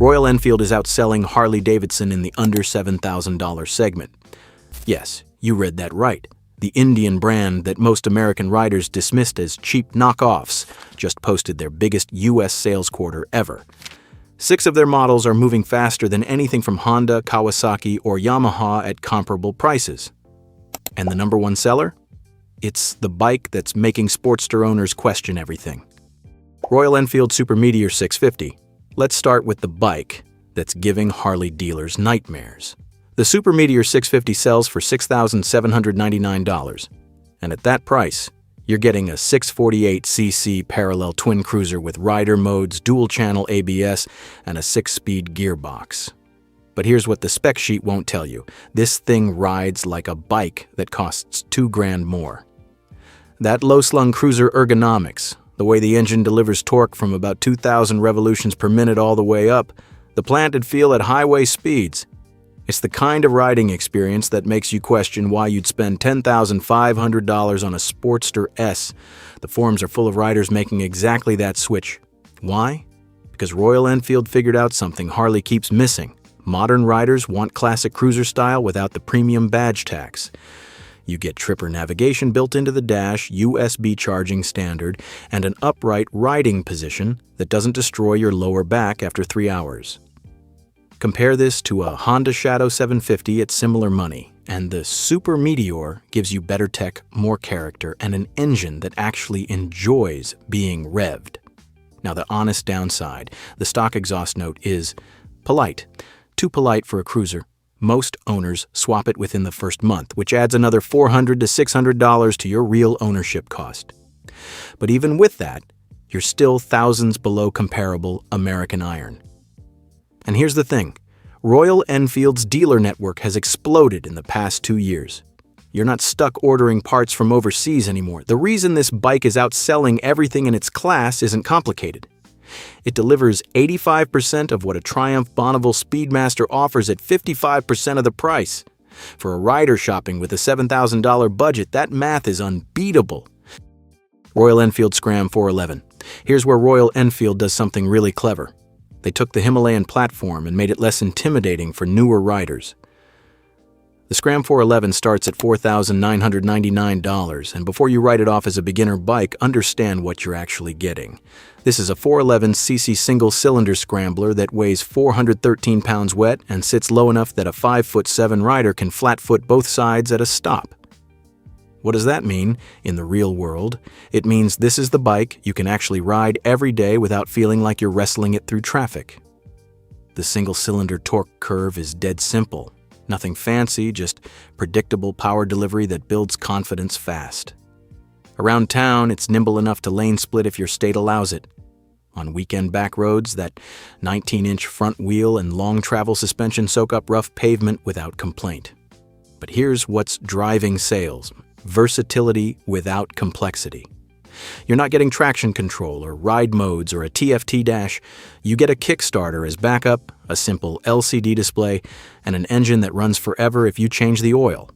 Royal Enfield is outselling Harley-Davidson in the under $7,000 segment. Yes, you read that right. The Indian brand that most American riders dismissed as cheap knockoffs just posted their biggest U.S. sales quarter ever. 6 of their models are moving faster than anything from Honda, Kawasaki, or Yamaha at comparable prices. And the number one seller? It's the bike that's making Sportster owners question everything. Royal Enfield Super Meteor 650. Let's start with the bike that's giving Harley dealers nightmares. The Super Meteor 650 sells for $6,799, and at that price, you're getting a 648cc parallel twin cruiser with rider modes, dual-channel ABS, and a 6-speed gearbox. But here's what the spec sheet won't tell you. This thing rides like a bike that costs $2,000 more. That low-slung cruiser ergonomics, the way the engine delivers torque from about 2,000 revolutions per minute all the way up, the planted feel at highway speeds. It's the kind of riding experience that makes you question why you'd spend $10,500 on a Sportster S. The forums are full of riders making exactly that switch. Why? Because Royal Enfield figured out something Harley keeps missing. Modern riders want classic cruiser style without the premium badge tax. You get tripper navigation built into the dash, USB charging standard, and an upright riding position that doesn't destroy your lower back after 3 hours. Compare this to a Honda Shadow 750 at similar money, and the Super Meteor gives you better tech, more character, and an engine that actually enjoys being revved. Now, the honest downside, the stock exhaust note is polite. Too polite for a cruiser. Most owners swap it within the first month, which adds another $400 to $600 to your real ownership cost. But even with that, you're still thousands below comparable American iron. And here's the thing. Royal Enfield's dealer network has exploded in the past 2 years. You're not stuck ordering parts from overseas anymore. The reason this bike is outselling everything in its class isn't complicated. It delivers 85% of what a Triumph Bonneville Speedmaster offers at 55% of the price. For a rider shopping with a $7,000 budget, that math is unbeatable. Royal Enfield Scram 411. Here's where Royal Enfield does something really clever. They took the Himalayan platform and made it less intimidating for newer riders. The Scram 411 starts at $4,999, and before you write it off as a beginner bike, understand what you're actually getting. This is a 411cc single-cylinder scrambler that weighs 413 pounds wet and sits low enough that a 5'7" rider can flat-foot both sides at a stop. What does that mean in the real world? It means this is the bike you can actually ride every day without feeling like you're wrestling it through traffic. The single-cylinder torque curve is dead simple. Nothing fancy, just predictable power delivery that builds confidence fast. Around town, it's nimble enough to lane split if your state allows it. On weekend back roads, that 19-inch front wheel and long travel suspension soak up rough pavement without complaint. But here's what's driving sales: versatility without complexity. You're not getting traction control or ride modes or a TFT dash. You get a Kickstarter as backup, a simple LCD display, and an engine that runs forever if you change the oil.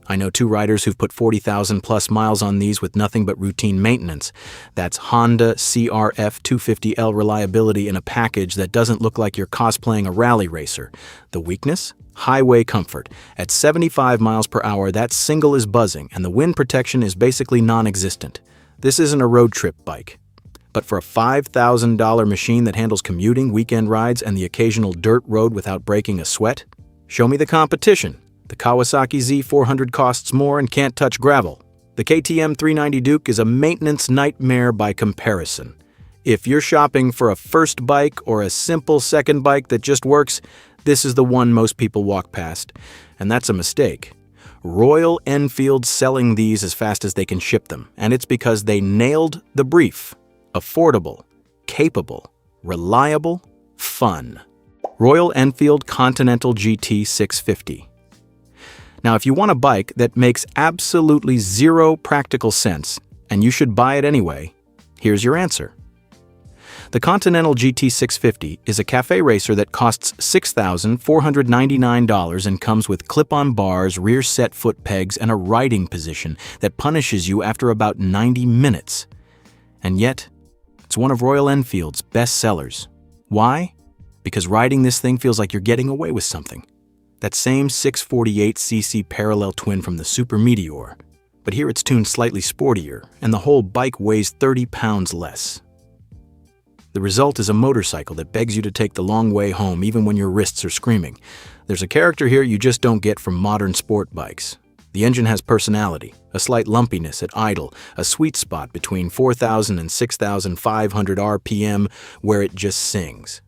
I know 2 riders who've put 40,000 plus miles on these with nothing but routine maintenance. That's Honda CRF 250L reliability in a package that doesn't look like you're cosplaying a rally racer. The weakness? Highway comfort. At 75 miles per hour, that single is buzzing, and the wind protection is basically non-existent. This isn't a road trip bike. But for a $5,000 machine that handles commuting, weekend rides, and the occasional dirt road without breaking a sweat, show me the competition. The Kawasaki Z400 costs more and can't touch gravel. The KTM 390 Duke is a maintenance nightmare by comparison. If you're shopping for a first bike or a simple second bike that just works, this is the one most people walk past. And that's a mistake. Royal Enfield's selling these as fast as they can ship them, and it's because they nailed the brief. Affordable, capable, reliable, fun. Royal Enfield Continental GT 650. Now, if you want a bike that makes absolutely zero practical sense, and you should buy it anyway, here's your answer. The Continental GT 650 is a cafe racer that costs $6,499 and comes with clip-on bars, rear set foot pegs, and a riding position that punishes you after about 90 minutes. And yet, it's one of Royal Enfield's best sellers. Why? because riding this thing feels like you're getting away with something. That same 648cc parallel twin from the Super Meteor, but here it's tuned slightly sportier, and the whole bike weighs 30 pounds less. The result is a motorcycle that begs you to take the long way home even when your wrists are screaming. There's a character here you just don't get from modern sport bikes. The engine has personality, a slight lumpiness at idle, a sweet spot between 4,000 and 6,500 RPM where it just sings.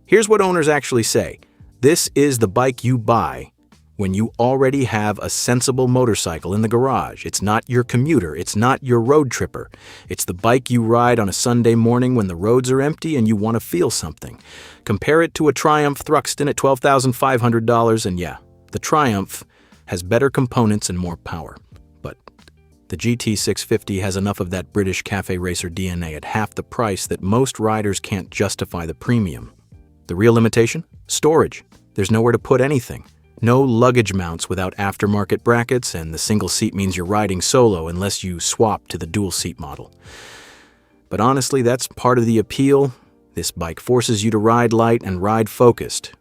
Here's what owners actually say. This is the bike you buy when you already have a sensible motorcycle in the garage. It's not your commuter, it's not your road tripper. It's the bike you ride on a Sunday morning when the roads are empty and you want to feel something. Compare it to a Triumph Thruxton at $12,500, and yeah, the Triumph has better components and more power. But the GT650 has enough of that British cafe racer DNA at half the price that most riders can't justify the premium. The real limitation? Storage. There's nowhere to put anything. No luggage mounts without aftermarket brackets, and the single seat means you're riding solo unless you swap to the dual seat model. But honestly, that's part of the appeal. This bike forces you to ride light and ride focused.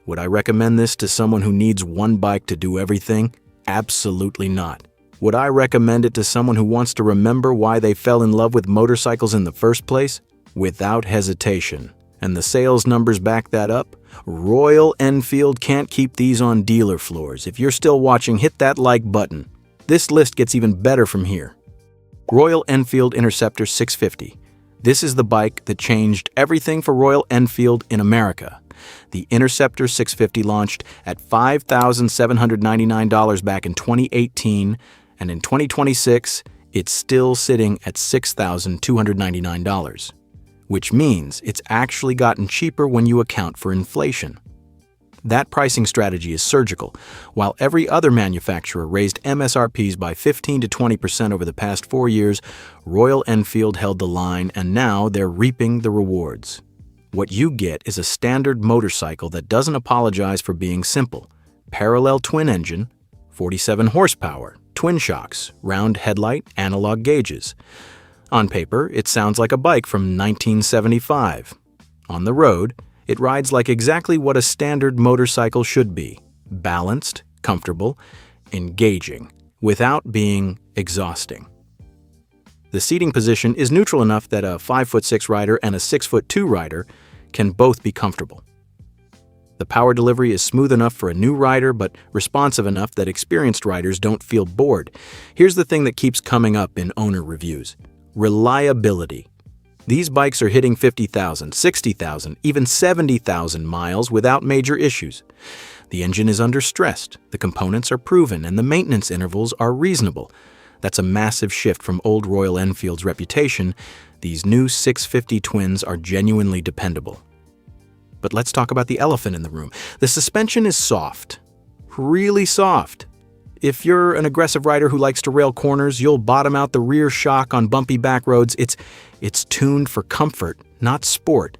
Would I recommend this to someone who needs one bike to do everything? Absolutely not. Would I recommend it to someone who wants to remember why they fell in love with motorcycles in the first place? Without hesitation. And the sales numbers back that up. Royal Enfield can't keep these on dealer floors. If you're still watching, hit that like button. This list gets even better from here. Royal Enfield Interceptor 650. This is the bike that changed everything for Royal Enfield in America. The Interceptor 650 launched at $5,799 back in 2018, and in 2026, it's still sitting at $6,299. Which means it's actually gotten cheaper when you account for inflation. That pricing strategy is surgical. While every other manufacturer raised MSRPs by 15 to 20% over the past 4 years, Royal Enfield held the line, and now they're reaping the rewards. What you get is a standard motorcycle that doesn't apologize for being simple. Parallel twin engine, 47 horsepower, twin shocks, round headlight, analog gauges. On paper, it sounds like a bike from 1975. On the road, it rides like exactly what a standard motorcycle should be: balanced, comfortable, engaging, without being exhausting. The seating position is neutral enough that a 5'6" rider and a 6'2" rider can both be comfortable. The power delivery is smooth enough for a new rider, but responsive enough that experienced riders don't feel bored. Here's the thing that keeps coming up in owner reviews. Reliability. These bikes are hitting 50,000, 60,000, even 70,000 miles without major issues. The engine is understressed, the components are proven, and the maintenance intervals are reasonable. That's a massive shift from old Royal Enfield's reputation. These new 650 twins are genuinely dependable. But let's talk about the elephant in the room. The suspension is soft. Really soft. If you're an aggressive rider who likes to rail corners, you'll bottom out the rear shock on bumpy back roads. It's tuned for comfort, not sport.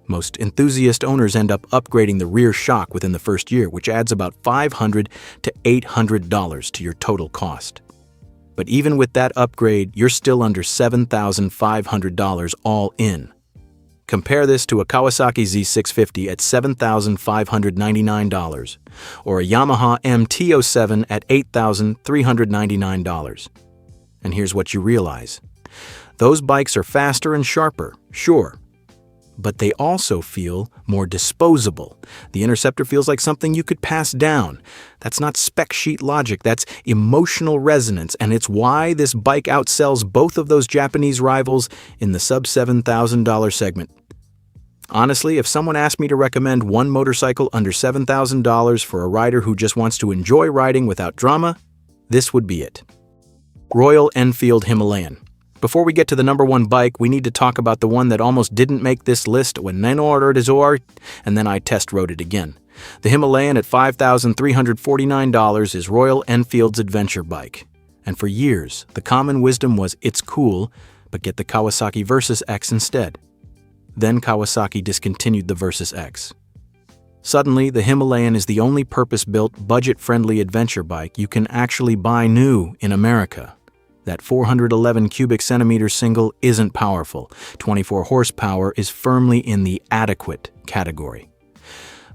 Most enthusiast owners end up upgrading the rear shock within the first year, which adds about $500 to $800 to your total cost. But even with that upgrade, you're still under $7,500 all in. Compare this to a Kawasaki Z650 at $7,599 or a Yamaha MT-07 at $8,399. And here's what you realize. Those bikes are faster and sharper, sure, but they also feel more disposable. The Interceptor feels like something you could pass down. That's not spec sheet logic, that's emotional resonance, and it's why this bike outsells both of those Japanese rivals in the sub-$7,000 segment. Honestly, if someone asked me to recommend one motorcycle under $7,000 for a rider who just wants to enjoy riding without drama, this would be it. Royal Enfield Himalayan. Before we get to the number one bike, we need to talk about the one that almost didn't make this list when I ordered it, and then I test rode it again. The Himalayan at $5,349 is Royal Enfield's adventure bike. And for years, the common wisdom was it's cool, but get the Kawasaki Versys X instead. Then Kawasaki discontinued the Versys X. Suddenly, the Himalayan is the only purpose-built, budget-friendly adventure bike you can actually buy new in America. That 411 cubic centimeter single isn't powerful. 24 horsepower is firmly in the adequate category.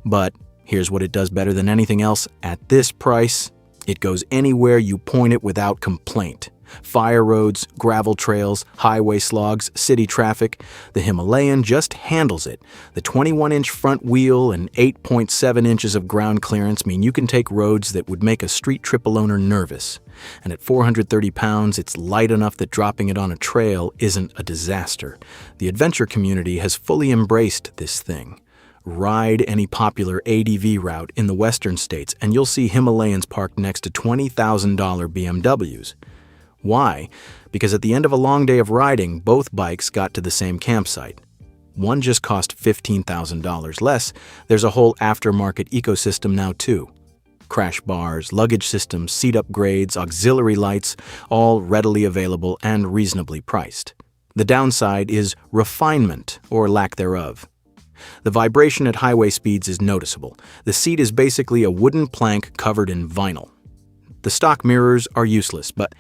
But here's what it does better than anything else. At this price, it goes anywhere you point it without complaint. Fire roads, gravel trails, highway slogs, city traffic. The Himalayan just handles it. The 21-inch front wheel and 8.7 inches of ground clearance mean you can take roads that would make a street triple owner nervous. And at 430 pounds, it's light enough that dropping it on a trail isn't a disaster. The adventure community has fully embraced this thing. Ride any popular ADV route in the western states, and you'll see Himalayans parked next to $20,000 BMWs. Why? Because at the end of a long day of riding, both bikes got to the same campsite. One just cost $15,000 less. There's a whole aftermarket ecosystem now too. Crash bars, luggage systems, seat upgrades, auxiliary lights, all readily available and reasonably priced. The downside is refinement, or lack thereof. The vibration at highway speeds is noticeable. The seat is basically a wooden plank covered in vinyl. The stock mirrors are useless, but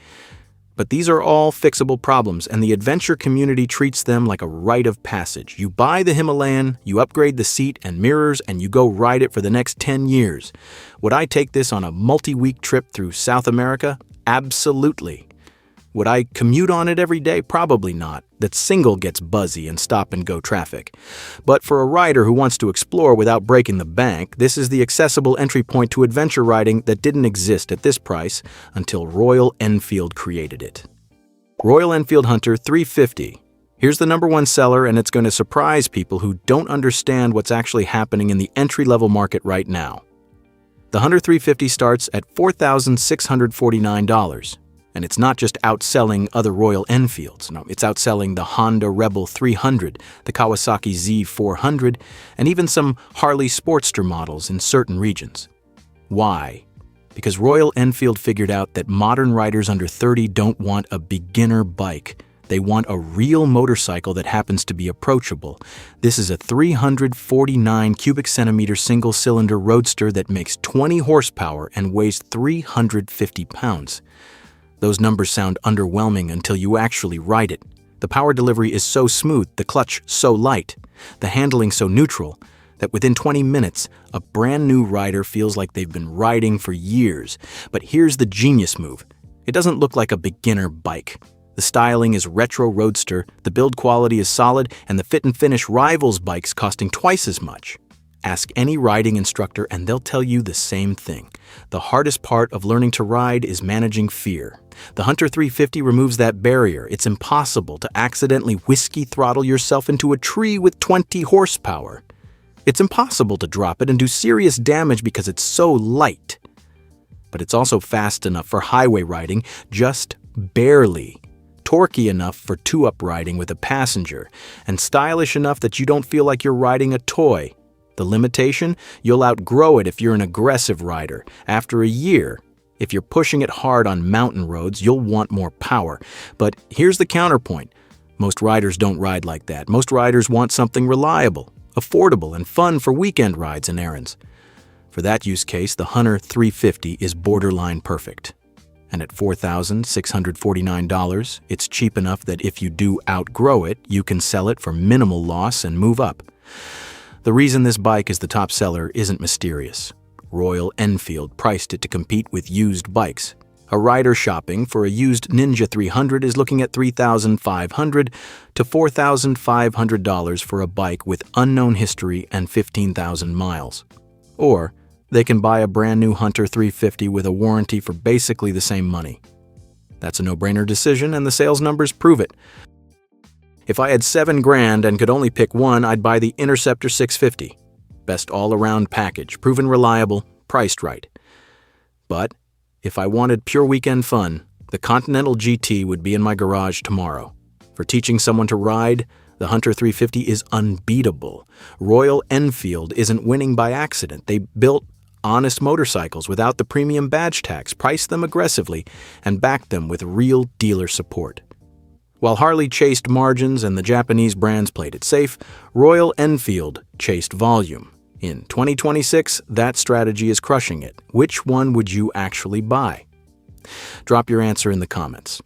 these are all fixable problems, and the adventure community treats them like a rite of passage. You buy the Himalayan, you upgrade the seat and mirrors, and you go ride it for the next 10 years. Would I take this on a multi-week trip through South America? Absolutely. Would I commute on it every day? Probably not. That single gets buzzy and stop-and-go traffic. But for a rider who wants to explore without breaking the bank, this is the accessible entry point to adventure riding that didn't exist at this price until Royal Enfield created it. Royal Enfield Hunter 350. Here's the #1 seller, and it's going to surprise people who don't understand what's actually happening in the entry-level market right now. The Hunter 350 starts at $4,649. And it's not just outselling other Royal Enfields. No, it's outselling the Honda Rebel 300, the Kawasaki Z400, and even some Harley Sportster models in certain regions. Why? Because Royal Enfield figured out that modern riders under 30 don't want a beginner bike. They want a real motorcycle that happens to be approachable. This is a 349 cubic centimeter single-cylinder roadster that makes 20 horsepower and weighs 350 pounds. Those numbers sound underwhelming until you actually ride it. The power delivery is so smooth, the clutch so light, the handling so neutral, that within 20 minutes, a brand new rider feels like they've been riding for years. But here's the genius move. It doesn't look like a beginner bike. The styling is retro roadster, the build quality is solid, and the fit and finish rivals bikes costing twice as much. Ask any riding instructor and they'll tell you the same thing. The hardest part of learning to ride is managing fear. The Hunter 350 removes that barrier. It's impossible to accidentally whiskey throttle yourself into a tree with 20 horsepower. It's impossible to drop it and do serious damage because it's so light. But it's also fast enough for highway riding, just barely. Torquey enough for two-up riding with a passenger, and stylish enough that you don't feel like you're riding a toy. The limitation? You'll outgrow it if you're an aggressive rider. After a year, if you're pushing it hard on mountain roads, you'll want more power. But here's the counterpoint. Most riders don't ride like that. Most riders want something reliable, affordable, and fun for weekend rides and errands. For that use case, the Hunter 350 is borderline perfect. And at $4,649, it's cheap enough that if you do outgrow it, you can sell it for minimal loss and move up. The reason this bike is the top seller isn't mysterious. Royal Enfield priced it to compete with used bikes. A rider shopping for a used Ninja 300 is looking at $3,500 to $4,500 for a bike with unknown history and 15,000 miles. Or they can buy a brand new Hunter 350 with a warranty for basically the same money. That's a no-brainer decision, and the sales numbers prove it. If I had $7,000 and could only pick one, I'd buy the Interceptor 650. Best all-around package, proven reliable, priced right. But if I wanted pure weekend fun, the Continental GT would be in my garage tomorrow. For teaching someone to ride, the Hunter 350 is unbeatable. Royal Enfield isn't winning by accident. They built honest motorcycles without the premium badge tax, priced them aggressively, and backed them with real dealer support. While Harley chased margins and the Japanese brands played it safe, Royal Enfield chased volume. In 2026, that strategy is crushing it. Which one would you actually buy? Drop your answer in the comments.